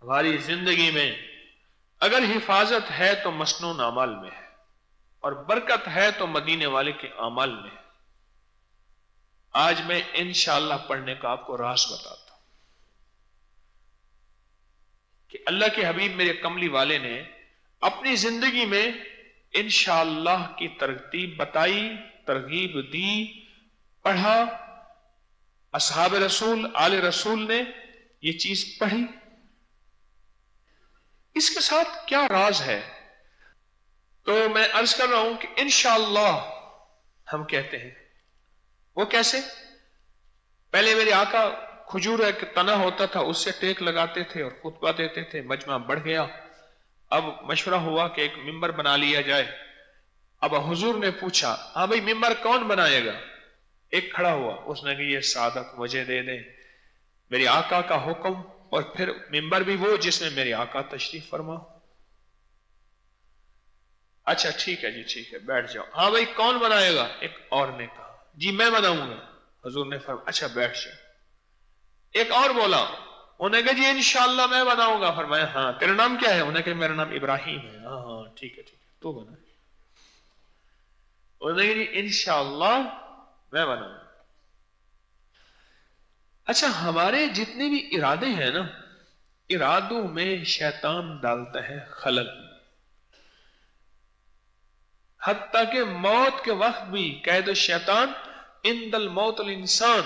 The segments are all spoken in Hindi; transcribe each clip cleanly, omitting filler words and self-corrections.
हमारी जिंदगी में अगर हिफाजत है तो मसनून अमाल में है, और बरकत है तो मदीने वाले के अमाल में है। आज मैं इंशाअल्लाह पढ़ने का आपको राज बताता हूं कि अल्लाह के हबीब मेरे कमली वाले ने अपनी जिंदगी में इंशाअल्लाह की तरतीब बताई, तरगीब दी, पढ़ा। असहाब रसूल, आले रसूल ने ये चीज पढ़ी। इसके साथ क्या राज है? तो मैं अर्ज कर रहा हूं कि इंशाअल्लाह हम कहते हैं, वो कैसे? पहले मेरे आका खजूर एक तना होता था, उससे टेक लगाते थे और खुतबा देते थे। मजमा बढ़ गया, अब मशवरा हुआ कि एक मिंबर बना लिया जाए। अब हुजूर ने पूछा, हाँ भाई मिंबर कौन बनाएगा? एक खड़ा हुआ, उसने कहा ये सादत मुझे दे दे, मेरे आका का हुक्म, और फिर मिंबर भी वो जिसमें मेरे आका तशरीफ फरमा। अच्छा ठीक है जी, ठीक है, बैठ जाओ। हाँ भाई कौन बनाएगा? एक और ने कहा, जी मैं बनाऊंगा। हुजूर ने फरमाया अच्छा बैठ जाओ। एक और बोला, उन्हें कहा जी इंशाअल्लाह मैं बनाऊंगा। फरमाया हाँ तेरा नाम क्या है? उन्हें कहा मेरा नाम इब्राहिम है। हाँ हाँ ठीक है तू बना। उन्हें कहा जी इंशाअल्लाह मैं बनाऊंगा। अच्छा, हमारे जितने भी इरादे हैं ना, इरादों में शैतान डालता है खलल। हत्ता के मौत के वक्त भी कैद शैतान इंदल मौत इंसान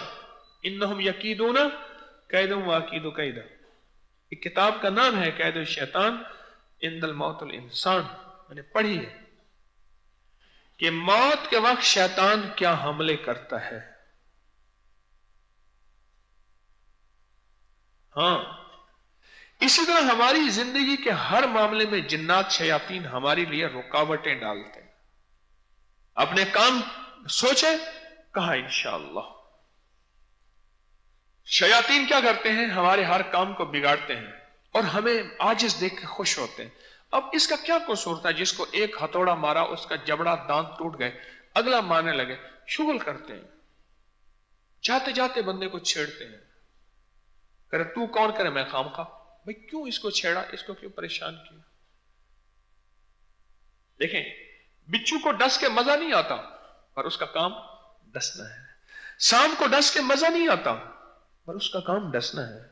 इन्नहुम यकीदूना कैदुम वाकीदु कैदा। एक किताब का नाम है कैद शैतान इंदल मौत इंसान। मैंने पढ़ी है कि मौत के वक्त शैतान क्या हमले करता है। हाँ, इसी तरह हमारी जिंदगी के हर मामले में जिन्नात शयातीन हमारे लिए रुकावटें डालते हैं। अपने काम सोचे, कहा इंशाअल्लाह। शयातीन क्या करते हैं? हमारे हर काम को बिगाड़ते हैं और हमें आजिज देख के खुश होते हैं। अब इसका क्या कसूर था? जिसको एक हथौड़ा मारा उसका जबड़ा दांत टूट गए, अगला मारने लगे, शुगल करते हैं, जाते जाते बंदे को छेड़ते हैं। करे तू कौन करे मैं खामखा। भाई क्यों इसको छेड़ा, इसको क्यों परेशान किया? देखें, बिच्छू को डस के मजा नहीं आता, पर उसका काम डसना है। सांप को डस के मजा नहीं आता, पर उसका काम डसना है।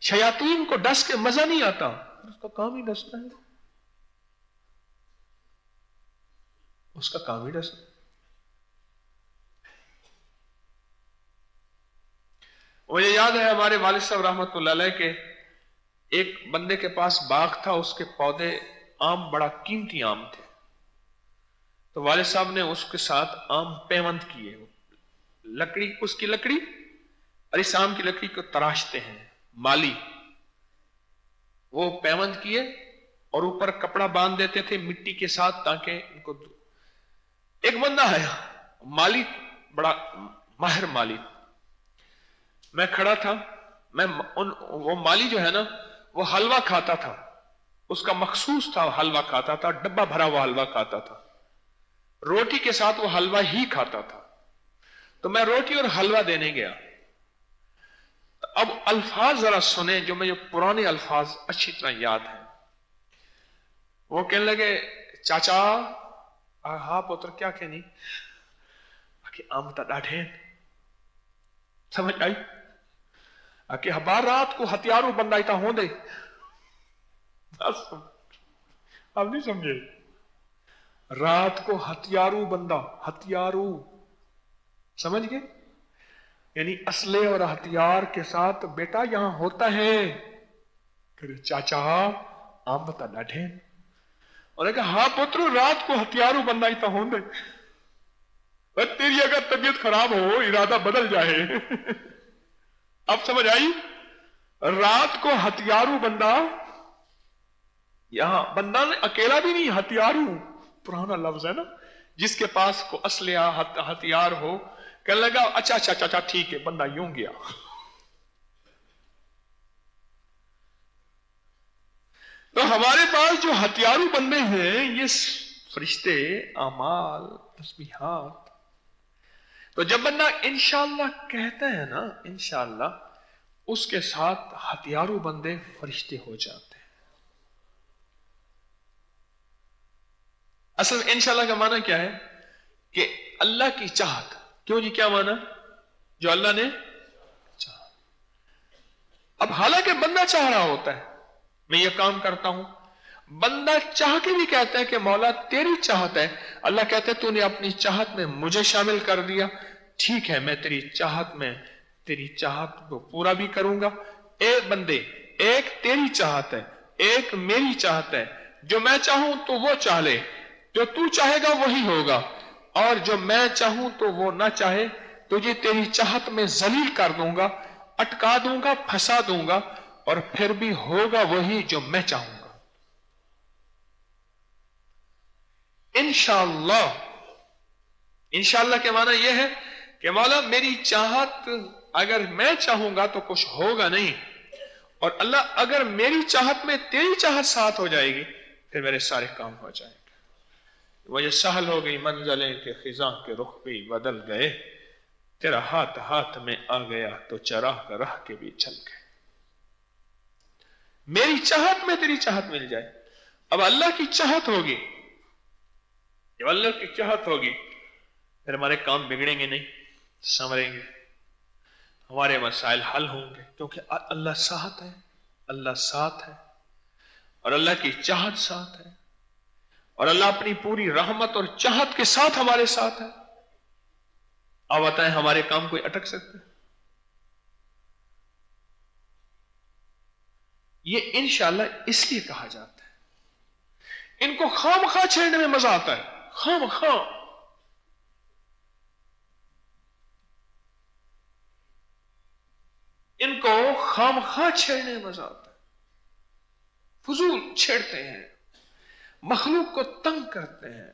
शयातीन को डस के मजा नहीं आता, पर उसका काम ही डसना है। उसका काम ही डसना। मुझे याद है हमारे वालिद साहब रहमतुल्लाह अलैह के एक बंदे के पास बाग था, उसके पौधे आम बड़ा कीमती आम थे। तो वालिद साहब ने उसके साथ आम पेवंद किए। लकड़ी, उसकी लकड़ी और इस आम की लकड़ी को तराशते हैं माली, वो पेवंद किए और ऊपर कपड़ा बांध देते थे मिट्टी के साथ, ताकि इनको। एक बंदा आया, माली, बड़ा माहिर माली। मैं खड़ा था, वो माली जो है ना, वो हलवा खाता था, उसका मखसूस था, हलवा खाता था, डब्बा भरा हुआ हलवा खाता था, रोटी के साथ वो हलवा ही खाता था। तो मैं रोटी और हलवा देने गया। तो अब अल्फाज जरा सुने जो मुझे पुराने अल्फाज अच्छी तरह याद है। वो कहने लगे, चाचा हाँ पुत्र क्या कहनी? आके आम ता डाढ़े, समझ आई? आके हबार रात को हथियारू बंदाई था होंदे। आप नहीं समझे? रात को हथियारू बंदा, हथियारू, समझ गए? यानी असले और हथियार के साथ बेटा यहां होता है। करे चाचा आम बता डाढ़े। और कहा हाँ पुत्र रात को हथियारू बंदा ही तो होंदे। तेरी अगर तबीयत खराब हो, इरादा बदल जाए। अब समझ आई? रात को हथियारू बंदा, यहां बंदा ने अकेला भी नहीं, हथियारू पुराना लफ्ज है ना, जिसके पास को असलिया हथियार हो। कहने लगा अच्छा अच्छा अच्छा ठीक है, बंदा यूं गया। तो हमारे पास जो हथियारू बंदे हैं ये फरिश्ते, आमाल, तस्बीहात। तो जब बंदा इंशाअल्लाह कहता है ना, इंशाअल्लाह, उसके साथ हथियारों बंदे फरिश्ते हो जाते हैं। असल में इंशाअल्लाह का माना क्या है कि अल्लाह की चाहत। क्यों जी, क्या माना? जो अल्लाह ने चाहा। अब हालांकि बंदा चाह रहा होता है मैं ये काम करता हूं, बंदा चाह के भी कहता है कि मौला तेरी चाहत है। अल्लाह कहते हैं तूने अपनी चाहत में मुझे शामिल कर दिया, ठीक है मैं तेरी चाहत में तेरी चाहत को पूरा भी करूंगा। एक बंदे, एक तेरी चाहत है, एक मेरी चाहत है। जो मैं चाहूं तो वो चाह ले, जो तू चाहेगा वही होगा, और जो मैं चाहूं तो वो ना चाहे, तुझे तेरी चाहत में जलील कर दूंगा, अटका दूंगा, फंसा दूंगा, और फिर भी होगा वही जो मैं चाहूंगा। इंशाअल्लाह। इंशाअल्लाह के माना यह है कि मौला मेरी चाहत अगर मैं चाहूंगा तो कुछ होगा नहीं, और अल्लाह अगर मेरी चाहत में तेरी चाहत साथ हो जाएगी फिर मेरे सारे काम हो जाएंगे। वजह सहल हो गई मंजिलें के खिजा के रुख भी बदल गए, तेरा हाथ हाथ में आ गया तो चराग राह के भी चल गए। मेरी चाहत में तेरी चाहत मिल जाए। अब अल्लाह की चाहत होगी, जब अल्लाह की चाहत होगी फिर हमारे काम बिगड़ेंगे नहीं, संवरेंगे, हमारे मसाइल हल होंगे, क्योंकि अल्लाह साथ है, अल्लाह साथ है, और अल्लाह की चाहत साथ है, और अल्लाह अपनी पूरी रहमत और चाहत के साथ हमारे साथ है। आप बताएं हमारे काम कोई अटक सकते हैं? ये इंशाअल्लाह इसलिए कहा जाता है। इनको खामखा छेड़ने में मजा आता है, खामखा। इनको खामखा छेड़ने में मजा आता है, फजूल छेड़ते हैं, मखलूक को तंग करते हैं।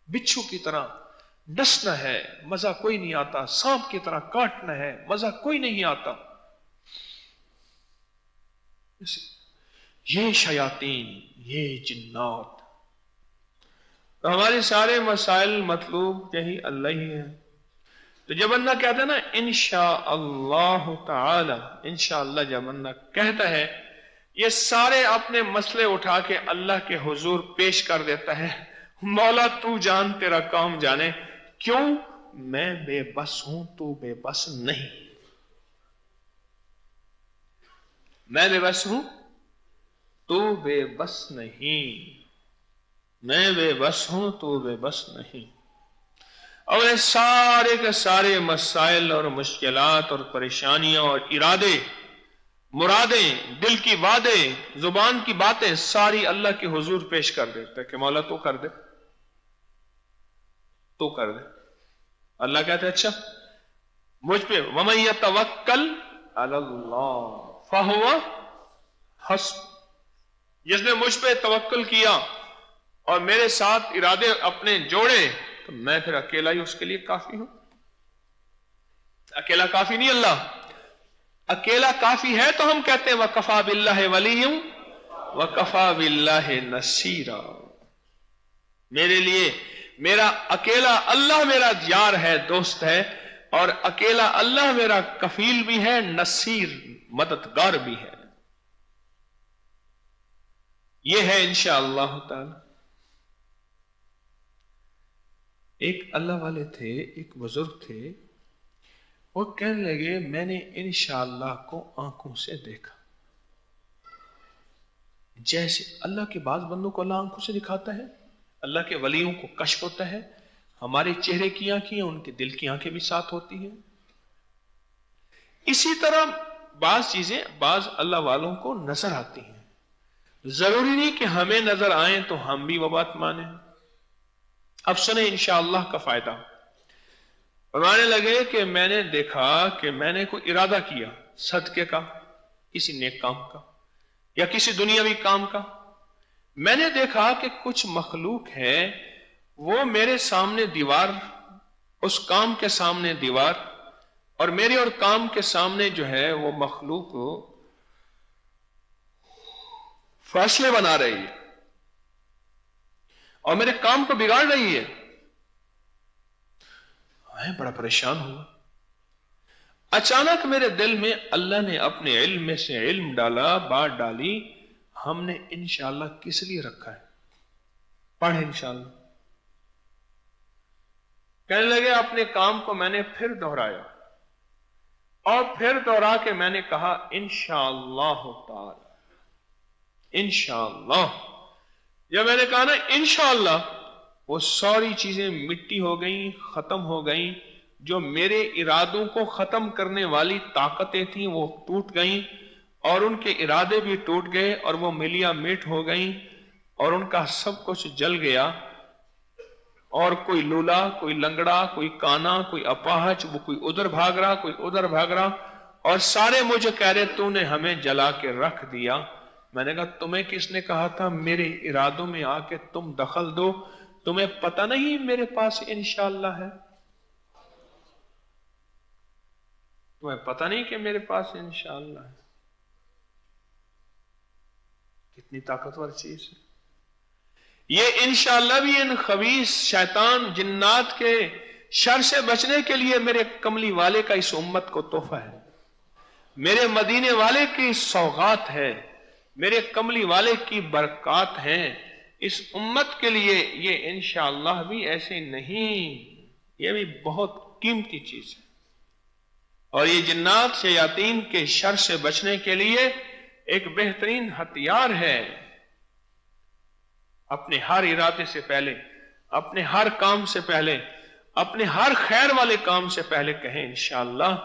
बिच्छू की तरह डसना है, मजा कोई नहीं आता। सांप की तरह काटना है, मजा कोई नहीं आता। ये शयातीन, ये जिन्नात, तो हमारे सारे मसाइल मतलूब यही अल्लाह ही है। तो जब बंदा कहता है ना इंशाअल्लाह ताला, इंशाअल्लाह जब बंदा कहता है, ये सारे अपने मसले उठा के अल्लाह के हुजूर पेश कर देता है। मौला तू जान, तेरा काम जाने। क्यों? मैं बेबस हूं, तू बेबस नहीं। मैं बेबस हूं, तू बेबस नहीं। मैं बेबस हूं, तू बेबस नहीं। और ये सारे के सारे मसाइल और मुश्किलात और परेशानियां और इरादे, मुरादें, दिल की वादे, जुबान की बातें सारी अल्लाह के हुजूर पेश कर देता है कि मौला तू कर दे, तू कर दे। अल्लाह कहते हैं अच्छा मुझ पे, वमन यतवक्कल अलल्लाह फहुवा हस्ब, जिसने मुझ पे तवक्कुल किया और मेरे साथ इरादे अपने जोड़े तो मैं फिर अकेला ही उसके लिए काफी हूं। अकेला काफी नहीं, अल्लाह अकेला काफी है। तो हम कहते हैं वकफा बिल्लाहि वलिय्यम वकफा बिल्लाहि नसीरा। मेरे लिए मेरा अकेला अल्लाह मेरा यार है, दोस्त है, और अकेला अल्लाह मेरा कफील भी है, नसीर मददगार भी है। यह है इंशाअल्लाह ताला। एक अल्लाह वाले थे, एक बुजुर्ग थे, वो कहने लगे मैंने इंशाअल्लाह को आंखों से देखा। जैसे अल्लाह के बाद बंदों को अल्लाह आंखों से दिखाता है, अल्लाह के वलियों को कश्फ होता है, हमारे चेहरे की आंखें, उनके दिल की आंखें भी साथ होती हैं। इसी तरह बाज चीजें बाज अल्लाह वालों को नजर आती हैं। जरूरी नहीं कि हमें नजर आए तो हम भी वो बात माने। अब सुने इंशाअल्लाह का फायदा। फरमाने लगे कि मैंने देखा कि मैंने कोई इरादा किया सदके का, किसी नेक काम का या किसी दुनियावी काम का। मैंने देखा कि कुछ मखलूक है, वो मेरे सामने दीवार, उस काम के सामने दीवार, और मेरे और काम के सामने जो है वो मखलूक फैसले बना रही है और मेरे काम को बिगाड़ रही है। मैं बड़ा परेशान हुआ। अचानक मेरे दिल में अल्लाह ने अपने इल्म में से इल्म डाला, बात डाली, हमने इंशाअल्लाह किस लिए रखा है, पढ़ इंशाअल्लाह। कहने लगे अपने काम को मैंने फिर दोहराया और फिर दोहरा के मैंने कहा इंशाअल्लाह ताला, इंशाअल्लाह। जब मैंने कहा ना इंशाअल्लाह, वो सारी चीजें मिट्टी हो गई, खत्म हो गई। जो मेरे इरादों को खत्म करने वाली ताकतें थी वो टूट गईं और उनके इरादे भी टूट गए और वो मिलिया मिट हो गई और उनका सब कुछ जल गया। और कोई लूला, कोई लंगड़ा, कोई काना, कोई अपाहज, वो कोई उधर भाग रहा, कोई उधर भाग रहा, और सारे मुझे कह रहे तूने हमें जला के रख दिया। मैंने कहा तुम्हें किसने कहा था मेरे इरादों में आके तुम दखल दो? तुम्हें पता नहीं मेरे पास इंशाअल्लाह है? तुम्हें पता नहीं कि मेरे पास इंशाअल्लाह है? कितनी ताकतवर चीज है ये। इंशाअल्लाह भी इन खबीस शैतान जिन्नात के शर से बचने के लिए मेरे कमली वाले का इस उम्मत को तोहफा है, मेरे मदीने वाले की सौगात है, मेरे कमली वाले की बरकत है इस उम्मत के लिए। ये इंशाअल्लाह भी ऐसे नहीं, ये भी बहुत कीमती चीज है। और ये जिन्नात शयातीन के शर से बचने के लिए एक बेहतरीन हथियार है। अपने हर इरादे से पहले, अपने हर काम से पहले, अपने हर खैर वाले काम से पहले कहें इंशाअल्लाह